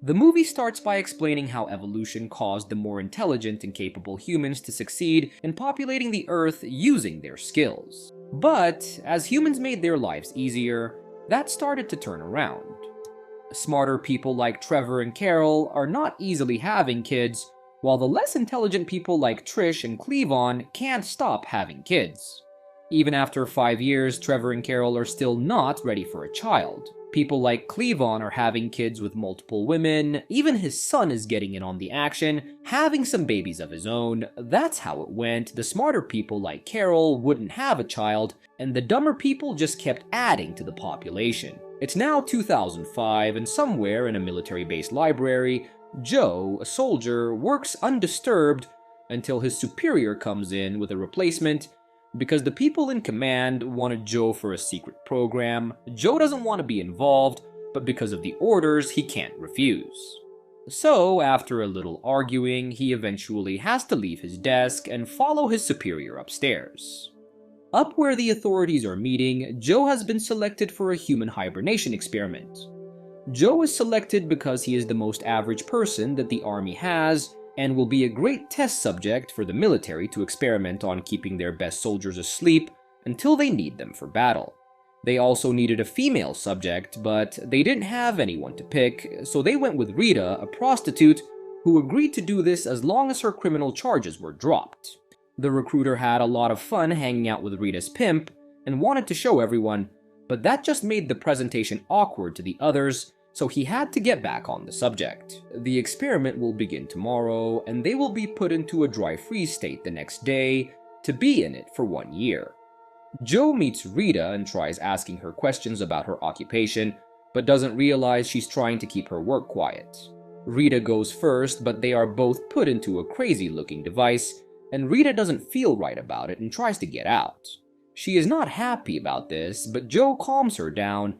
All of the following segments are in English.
The movie starts by explaining how evolution caused the more intelligent and capable humans to succeed in populating the Earth using their skills. But as humans made their lives easier, that started to turn around. Smarter people like Trevor and Carol are not easily having kids, while the less intelligent people like Trish and Cleavon can't stop having kids. Even after 5 years, Trevor and Carol are still not ready for a child. People like Cleavon are having kids with multiple women, even his son is getting in on the action, having some babies of his own. That's how it went. The smarter people like Carol wouldn't have a child, and the dumber people just kept adding to the population. It's now 2005, and somewhere in a military-based library, Joe, a soldier, works undisturbed until his superior comes in with a replacement. Because the people in command wanted Joe for a secret program, Joe doesn't want to be involved, but because of the orders, he can't refuse. So, after a little arguing, he eventually has to leave his desk and follow his superior upstairs. Up where the authorities are meeting, Joe has been selected for a human hibernation experiment. Joe is selected because he is the most average person that the army has, and will be a great test subject for the military to experiment on keeping their best soldiers asleep until they need them for battle. They also needed a female subject, but they didn't have anyone to pick, so they went with Rita, a prostitute, who agreed to do this as long as her criminal charges were dropped. The recruiter had a lot of fun hanging out with Rita's pimp, and wanted to show everyone, but that just made the presentation awkward to the others, so he had to get back on the subject. The experiment will begin tomorrow, and they will be put into a dry freeze state the next day to be in it for 1 year. Joe meets Rita and tries asking her questions about her occupation, but doesn't realize she's trying to keep her work quiet. Rita goes first, but they are both put into a crazy-looking device, and Rita doesn't feel right about it and tries to get out. She is not happy about this, but Joe calms her down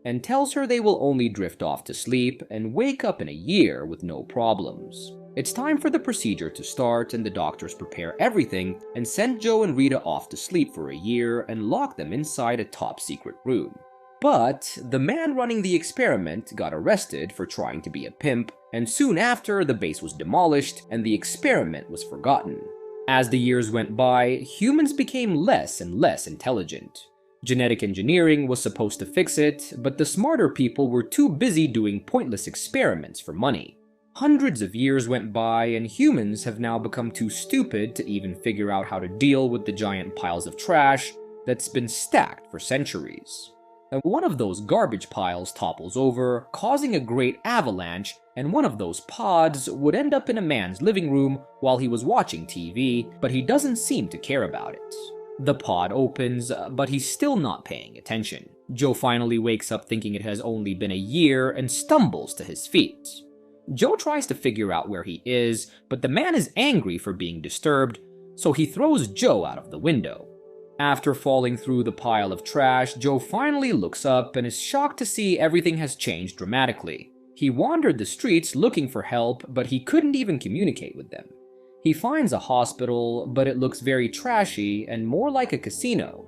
and tells her they will only drift off to sleep and wake up in a year with no problems. It's time for the procedure to start, and the doctors prepare everything and send Joe and Rita off to sleep for a year and lock them inside a top-secret room. But the man running the experiment got arrested for trying to be a pimp, and soon after, the base was demolished and the experiment was forgotten. As the years went by, humans became less and less intelligent. Genetic engineering was supposed to fix it, but the smarter people were too busy doing pointless experiments for money. Hundreds of years went by, and humans have now become too stupid to even figure out how to deal with the giant piles of trash that's been stacked for centuries. And one of those garbage piles topples over, causing a great avalanche, and one of those pods would end up in a man's living room while he was watching TV, but he doesn't seem to care about it. The pod opens, but he's still not paying attention. Joe finally wakes up thinking it has only been a year and stumbles to his feet. Joe tries to figure out where he is, but the man is angry for being disturbed, so he throws Joe out of the window. After falling through the pile of trash, Joe finally looks up and is shocked to see everything has changed dramatically. He wandered the streets looking for help, but he couldn't even communicate with them. He finds a hospital, but it looks very trashy and more like a casino.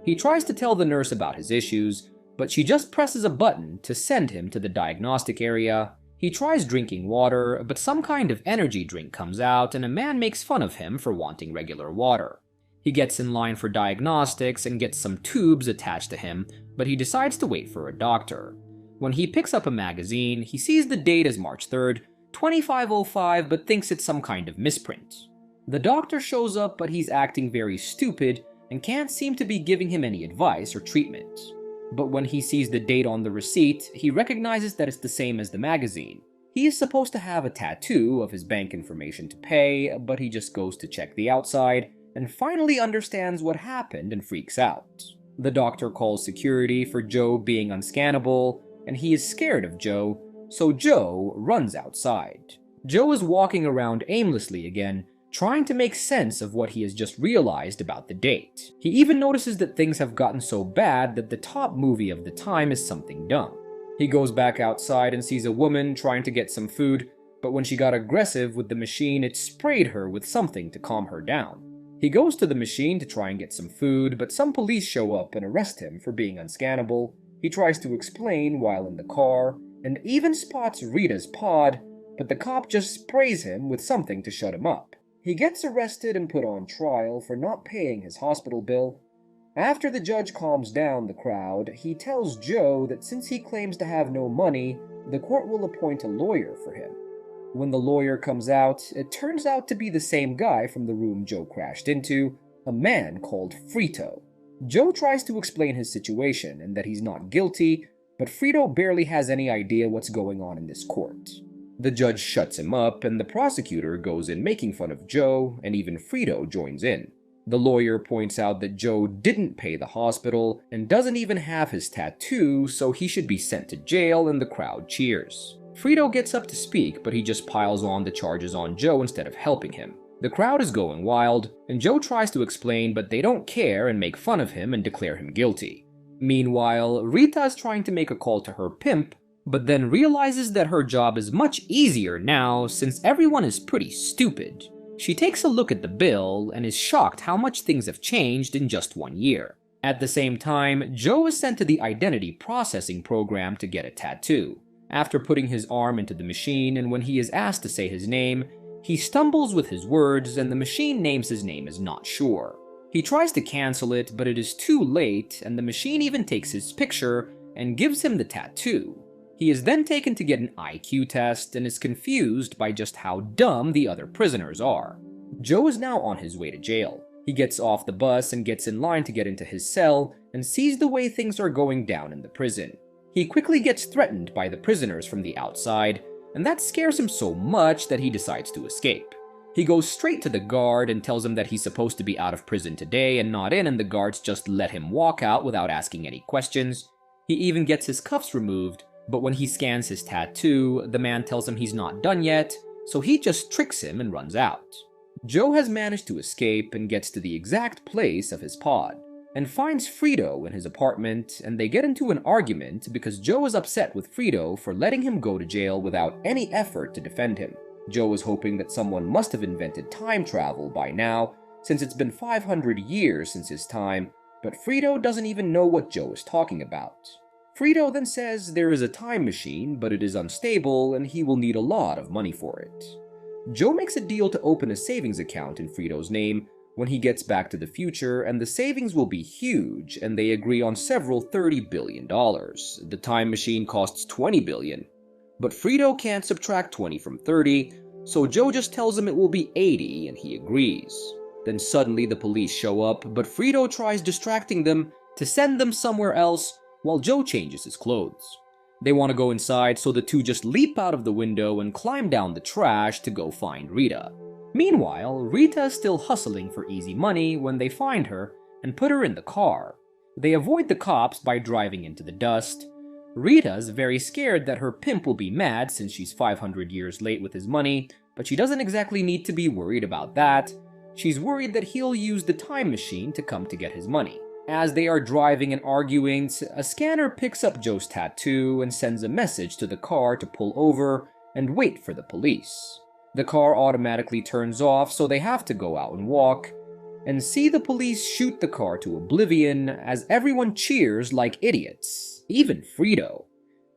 He tries to tell the nurse about his issues, but she just presses a button to send him to the diagnostic area. He tries drinking water, but some kind of energy drink comes out and a man makes fun of him for wanting regular water. He gets in line for diagnostics and gets some tubes attached to him, but he decides to wait for a doctor. When he picks up a magazine, he sees the date as March 3rd, 2505, but thinks it's some kind of misprint. The doctor shows up, but he's acting very stupid and can't seem to be giving him any advice or treatment. But when he sees the date on the receipt, he recognizes that it's the same as the magazine. He is supposed to have a tattoo of his bank information to pay, but he just goes to check the outside and finally understands what happened and freaks out. The doctor calls security for Joe being unscannable, and he is scared of Joe, so Joe runs outside. Joe is walking around aimlessly again, trying to make sense of what he has just realized about the date. He even notices that things have gotten so bad that the top movie of the time is something dumb. He goes back outside and sees a woman trying to get some food, but when she got aggressive with the machine, it sprayed her with something to calm her down. He goes to the machine to try and get some food, but some police show up and arrest him for being unscannable. He tries to explain while in the car, and even spots Rita's pod, but the cop just sprays him with something to shut him up. He gets arrested and put on trial for not paying his hospital bill. After the judge calms down the crowd, he tells Joe that since he claims to have no money, the court will appoint a lawyer for him. When the lawyer comes out, it turns out to be the same guy from the room Joe crashed into, a man called Frito. Joe tries to explain his situation and that he's not guilty, but Frito barely has any idea what's going on in this court. The judge shuts him up, and the prosecutor goes in making fun of Joe, and even Frito joins in. The lawyer points out that Joe didn't pay the hospital and doesn't even have his tattoo, so he should be sent to jail, and the crowd cheers. Frito gets up to speak, but he just piles on the charges on Joe instead of helping him. The crowd is going wild, and Joe tries to explain, but they don't care and make fun of him and declare him guilty. Meanwhile, Rita is trying to make a call to her pimp, but then realizes that her job is much easier now since everyone is pretty stupid. She takes a look at the bill and is shocked how much things have changed in just 1 year. At the same time, Joe is sent to the identity processing program to get a tattoo. After putting his arm into the machine, and when he is asked to say his name, he stumbles with his words and the machine names his name as not sure. He tries to cancel it, but it is too late, and the machine even takes his picture and gives him the tattoo. He is then taken to get an IQ test and is confused by just how dumb the other prisoners are. Joe is now on his way to jail. He gets off the bus and gets in line to get into his cell and sees the way things are going down in the prison. He quickly gets threatened by the prisoners from the outside, and that scares him so much that he decides to escape. He goes straight to the guard and tells him that he's supposed to be out of prison today and not in, and the guards just let him walk out without asking any questions. He even gets his cuffs removed, but when he scans his tattoo, the man tells him he's not done yet, so he just tricks him and runs out. Joe has managed to escape and gets to the exact place of his pod, and finds Frito in his apartment, and they get into an argument because Joe is upset with Frito for letting him go to jail without any effort to defend him. Joe is hoping that someone must have invented time travel by now, since it's been 500 years since his time, but Frito doesn't even know what Joe is talking about. Frito then says there is a time machine, but it is unstable and he will need a lot of money for it. Joe makes a deal to open a savings account in Frito's name when he gets back to the future, and the savings will be huge, and they agree on several $30 billion. The time machine costs $20 billion. But Frito can't subtract 20 from 30, so Joe just tells him it will be 80 and he agrees. Then suddenly the police show up, but Frito tries distracting them to send them somewhere else while Joe changes his clothes. They want to go inside, so the two just leap out of the window and climb down the trash to go find Rita. Meanwhile, Rita is still hustling for easy money when they find her and put her in the car. They avoid the cops by driving into the dust. Rita's very scared that her pimp will be mad since she's 500 years late with his money, but she doesn't exactly need to be worried about that. She's worried that he'll use the time machine to come to get his money. As they are driving and arguing, a scanner picks up Joe's tattoo and sends a message to the car to pull over and wait for the police. The car automatically turns off, so they have to go out and walk, and see the police shoot the car to oblivion as everyone cheers like idiots, even Frito.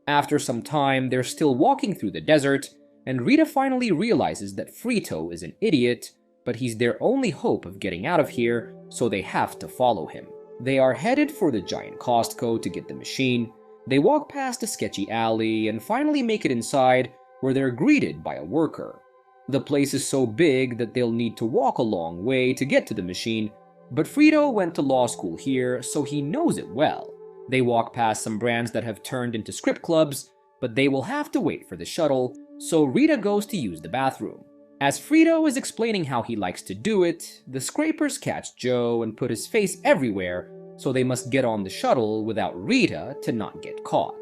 After some time, they're still walking through the desert, and Rita finally realizes that Frito is an idiot, but he's their only hope of getting out of here, so they have to follow him. They are headed for the giant Costco to get the machine. They walk past a sketchy alley and finally make it inside, where they're greeted by a worker. The place is so big that they'll need to walk a long way to get to the machine, but Frito went to law school here, so he knows it well. They walk past some brands that have turned into script clubs, but they will have to wait for the shuttle, so Rita goes to use the bathroom. As Frito is explaining how he likes to do it, the scrapers catch Joe and put his face everywhere, so they must get on the shuttle without Rita to not get caught.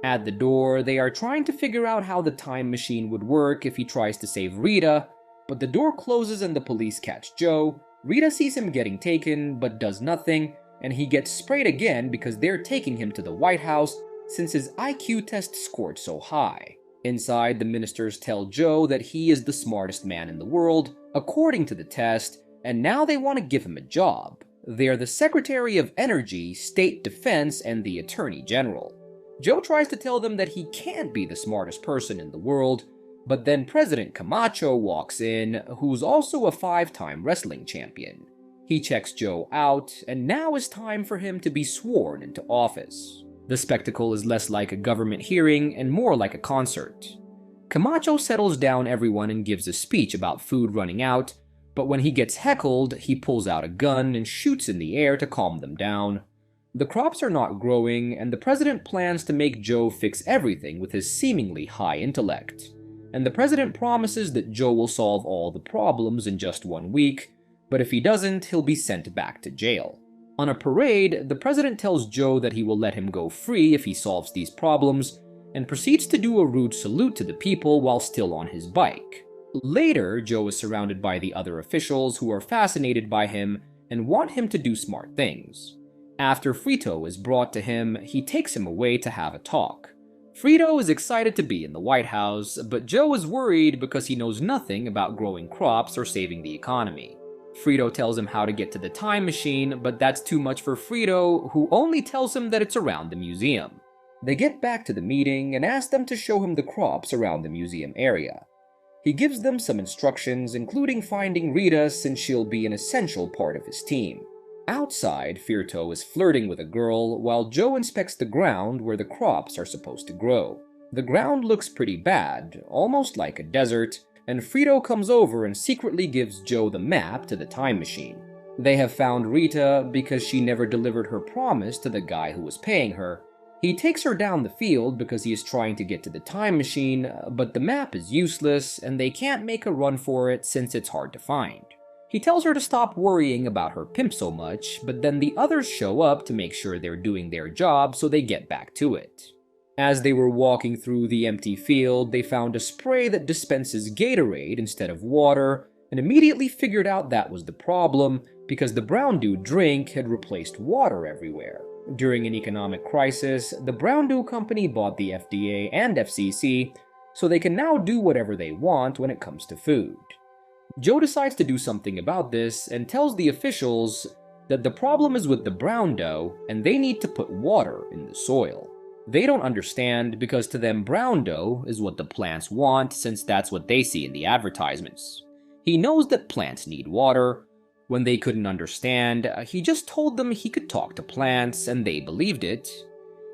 At the door, they are trying to figure out how the time machine would work if he tries to save Rita, but the door closes and the police catch Joe. Rita sees him getting taken, but does nothing, and he gets sprayed again because they're taking him to the White House since his IQ test scored so high. Inside, the ministers tell Joe that he is the smartest man in the world, according to the test, and now they want to give him a job. They're the Secretary of Energy, State Defense, and the Attorney General. Joe tries to tell them that he can't be the smartest person in the world, but then President Camacho walks in, who's also a 5-time wrestling champion. He checks Joe out, and now is time for him to be sworn into office. The spectacle is less like a government hearing and more like a concert. Camacho settles down everyone and gives a speech about food running out, but when he gets heckled, he pulls out a gun and shoots in the air to calm them down. The crops are not growing, and the president plans to make Joe fix everything with his seemingly high intellect. And the president promises that Joe will solve all the problems in just 1 week, but if he doesn't, he'll be sent back to jail. On a parade, the president tells Joe that he will let him go free if he solves these problems, and proceeds to do a rude salute to the people while still on his bike. Later, Joe is surrounded by the other officials who are fascinated by him and want him to do smart things. After Frito is brought to him, he takes him away to have a talk. Frito is excited to be in the White House, but Joe is worried because he knows nothing about growing crops or saving the economy. Frito tells him how to get to the time machine, but that's too much for Frito, who only tells him that it's around the museum. They get back to the meeting and ask them to show him the crops around the museum area. He gives them some instructions, including finding Rita since she'll be an essential part of his team. Outside, Firto is flirting with a girl while Joe inspects the ground where the crops are supposed to grow. The ground looks pretty bad, almost like a desert, and Frito comes over and secretly gives Joe the map to the time machine. They have found Rita because she never delivered her promise to the guy who was paying her. He takes her down the field because he is trying to get to the time machine, but the map is useless and they can't make a run for it since it's hard to find. He tells her to stop worrying about her pimp so much, but then the others show up to make sure they're doing their job so they get back to it. As they were walking through the empty field, they found a spray that dispenses Gatorade instead of water, and immediately figured out that was the problem because the Brown Dew drink had replaced water everywhere. During an economic crisis, the Brown Dew company bought the FDA and FCC, so they can now do whatever they want when it comes to food. Joe decides to do something about this and tells the officials that the problem is with the brown dough and they need to put water in the soil. They don't understand because to them brown dough is what the plants want since that's what they see in the advertisements. He knows that plants need water. When they couldn't understand, he just told them he could talk to plants and they believed it.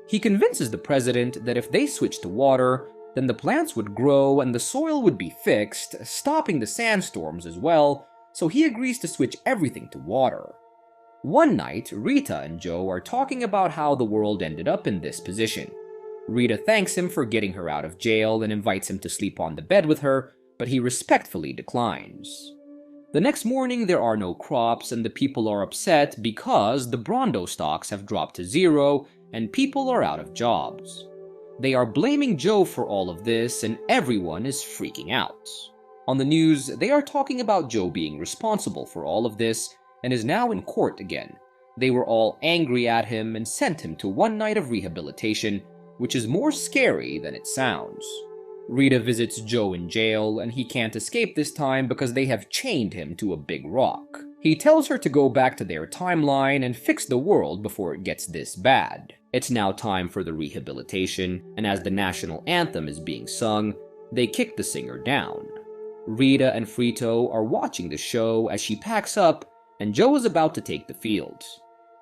He convinces the president that if they switched to water, then the plants would grow and the soil would be fixed, stopping the sandstorms as well, so he agrees to switch everything to water. One night, Rita and Joe are talking about how the world ended up in this position. Rita thanks him for getting her out of jail and invites him to sleep on the bed with her, but he respectfully declines. The next morning, there are no crops and the people are upset because the Brondo stocks have dropped to zero and people are out of jobs. They are blaming Joe for all of this and everyone is freaking out. On the news, they are talking about Joe being responsible for all of this and is now in court again. They were all angry at him and sent him to 1 night of rehabilitation, which is more scary than it sounds. Rita visits Joe in jail and he can't escape this time because they have chained him to a big rock. He tells her to go back to their timeline and fix the world before it gets this bad. It's now time for the rehabilitation, and as the national anthem is being sung, they kick the singer down. Rita and Frito are watching the show as she packs up and Joe is about to take the field.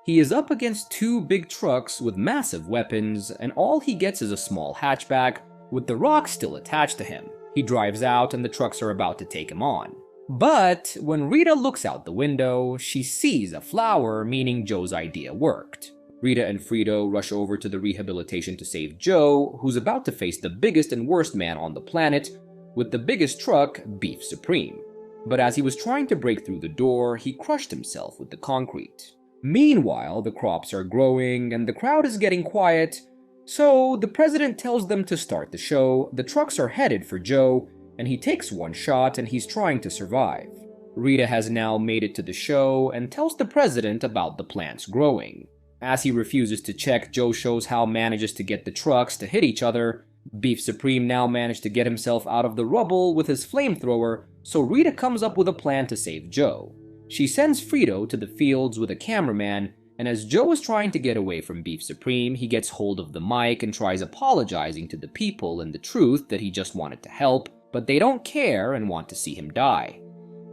He is up against 2 big trucks with massive weapons and all he gets is a small hatchback with the rock still attached to him. He drives out and the trucks are about to take him on. But when Rita looks out the window, she sees a flower, meaning Joe's idea worked. Rita and Frito rush over to the rehabilitation to save Joe, who's about to face the biggest and worst man on the planet, with the biggest truck, Beef Supreme. But as he was trying to break through the door, he crushed himself with the concrete. Meanwhile, the crops are growing and the crowd is getting quiet, so the president tells them to start the show. The trucks are headed for Joe, and he takes 1 shot and he's trying to survive. Rita has now made it to the show and tells the president about the plants growing. As he refuses to check, Joe shows how manages to get the trucks to hit each other. Beef Supreme now managed to get himself out of the rubble with his flamethrower, so Rita comes up with a plan to save Joe. She sends Frito to the fields with a cameraman, And as Joe is trying to get away from Beef Supreme, he gets hold of the mic and tries apologizing to the people and the truth that he just wanted to help, but they don't care and want to see him die.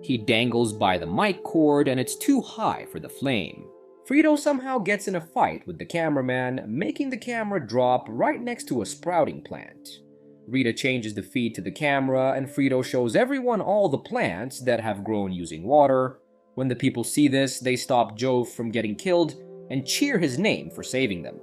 He dangles by the mic cord and it's too high for the flame. Frito somehow gets in a fight with the cameraman, making the camera drop right next to a sprouting plant. Rita changes the feed to the camera and Frito shows everyone all the plants that have grown using water. When the people see this, they stop Joe from getting killed and cheer his name for saving them.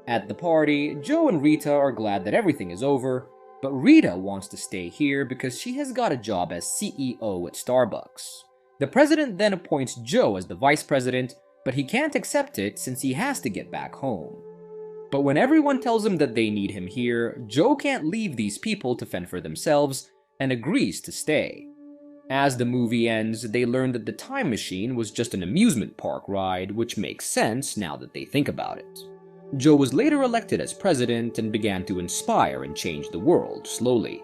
At the party, Joe and Rita are glad that everything is over, but Rita wants to stay here because she has got a job as CEO at Starbucks. The president then appoints Joe as the vice president, but he can't accept it since he has to get back home. But when everyone tells him that they need him here, Joe can't leave these people to fend for themselves and agrees to stay. As the movie ends, they learn that the time machine was just an amusement park ride, which makes sense now that they think about it. Joe was later elected as president and began to inspire and change the world slowly.